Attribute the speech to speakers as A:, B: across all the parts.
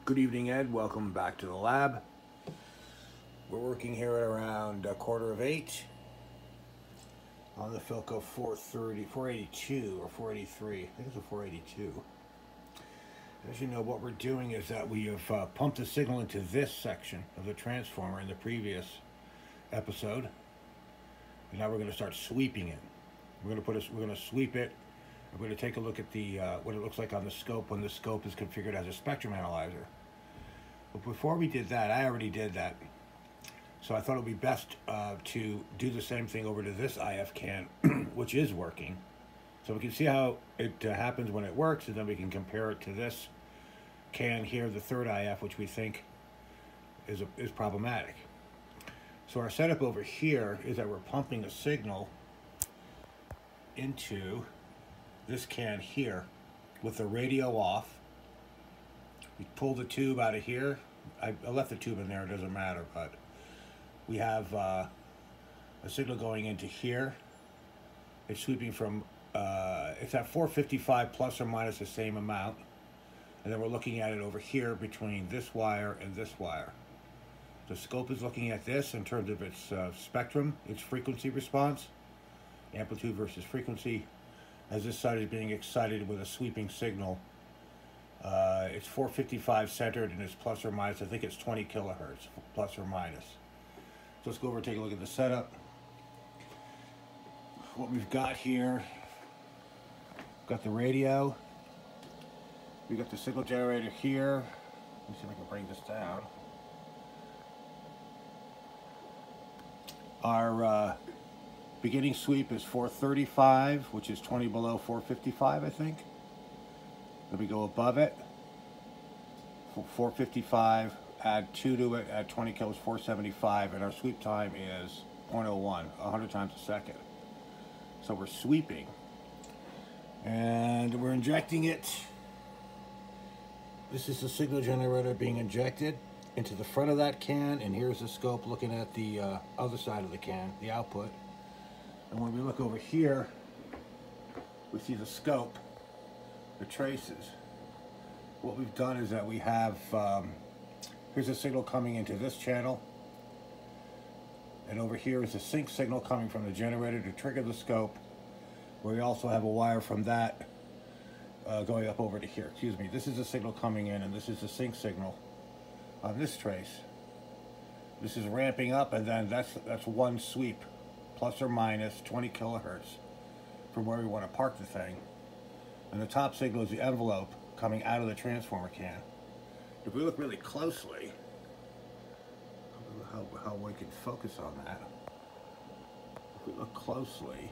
A: Good evening, Ed. Welcome back to the lab. We're working here at around 8:15 on the PHILCO 482 or 483. I think it's a 482. As you know, what we're doing is that we have pumped the signal into this section of the transformer in the previous episode, and now we're going to start sweeping it. We're going to sweep it. We're going to take a look at the what it looks like on the scope when the scope is configured as a spectrum analyzer. But before we did that, I already did that. So I thought it would be best to do the same thing over to this IF can, which is working. So we can see how it happens when it works, and then we can compare it to this can here, the third IF, which we think is problematic. So our setup over here is that we're pumping a signal into this can here with the radio off. We pull the tube out of here. I left the tube in there, it doesn't matter, but we have a signal going into here. It's sweeping from, it's at 455 plus or minus the same amount. And then we're looking at it over here between this wire and this wire. The scope is looking at this in terms of its spectrum, its frequency response, amplitude versus frequency. As this side is being excited with a sweeping signal, it's 455 centered and it's plus or minus, I think it's 20 kilohertz, plus or minus. So let's go over and take a look at the setup. What we've got here, we've got the radio, we've got the signal generator here. Let me see if I can bring this down. Our beginning sweep is 435, which is 20 below 455, I think. Then we go above it, 455, add 2 to it, add 20 kilos, 475, and our sweep time is 0.01, 100 times a second. So we're sweeping, and we're injecting it. This is the signal generator being injected into the front of that can, and here's the scope looking at the other side of the can, the output. And when we look over here, we see the scope, the traces. What we've done is that we have, here's a signal coming into this channel, and over here is a sync signal coming from the generator to trigger the scope, where we also have a wire from that going up over to here. Excuse me, this is the signal coming in, and this is the sync signal on this trace. This is ramping up, and then that's one sweep, plus or minus 20 kilohertz from where we want to park the thing. And the top signal is the envelope coming out of the transformer can. If we look really closely, I don't know how we can focus on that. If we look closely,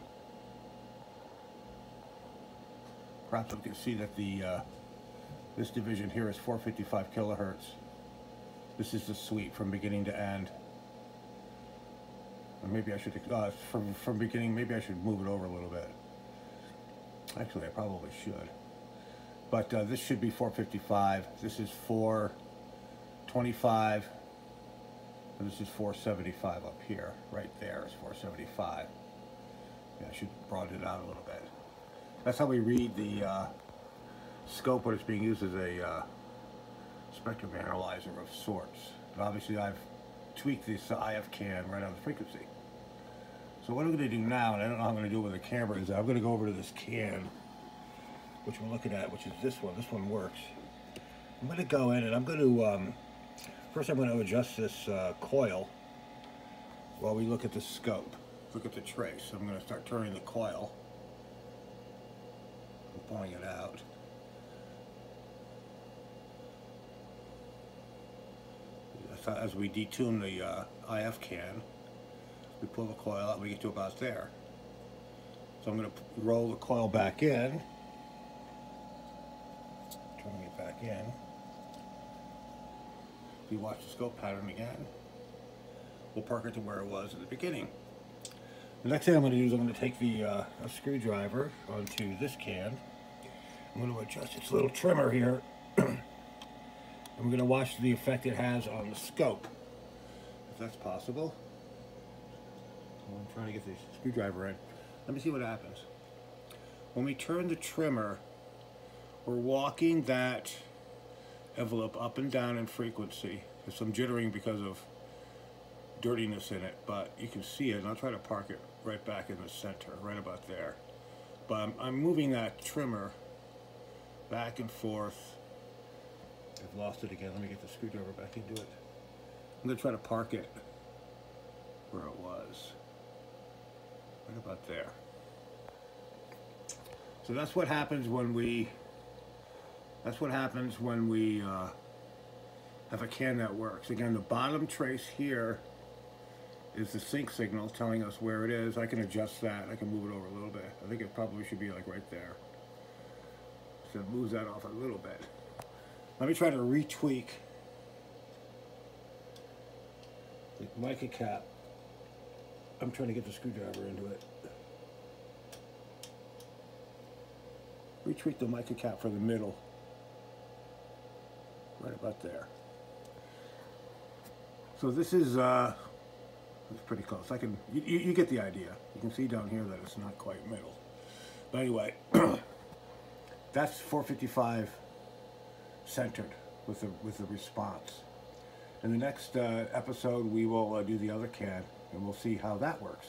A: perhaps we can see that the this division here is 455 kilohertz. This is the sweep from beginning to end. Or maybe I should, from beginning, maybe I should move it over a little bit. Actually, I probably should. But this should be 455. This is 425. And this is 475 up here. Right there is 475. Yeah, I should broaden it out a little bit. That's how we read the scope when it's being used as a spectrum analyzer of sorts. And obviously, I've tweaked this IF can right on the frequency. So what I'm going to do now, and I don't know how I'm going to do it with the camera, is I'm going to go over to this can, which we're looking at, which is this one. This one works. I'm going to go in and I'm going to, first I'm going to adjust this coil while we look at the scope, look at the trace. So I'm going to start turning the coil and pulling it out. As we detune the IF can, we pull the coil out, we get to about there. So I'm going to roll the coil back in, turning it back in. If you watch the scope pattern again, we'll park it to where it was at the beginning. The next thing I'm going to do is I'm going to take the a screwdriver onto this can. I'm going to adjust its little trimmer here. And we're going to watch the effect it has on the scope, if that's possible. I'm trying to get the screwdriver in. Let me see what happens. When we turn the trimmer, we're walking that envelope up and down in frequency. There's some jittering because of dirtiness in it, but you can see it, and I'll try to park it right back in the center, right about there. But I'm moving that trimmer back and forth. I've lost it again. Let me get the screwdriver back into it. I'm going to try to park it where it was, right about there. So that's what happens when we have a can that works. Again, the bottom trace here is the sync signal telling us where it is. I can adjust that. I can move it over a little bit. I think it probably should be like right there. So it moves that off a little bit. Let me try to retweak the mica cap. I'm trying to get the screwdriver into it. Retweak the mica cap for the middle. Right about there. So this is it's pretty close. You get the idea. You can see down here that it's not quite middle. But anyway, that's 455 centered with the response. In the next episode, we will do the other can, and we'll see how that works.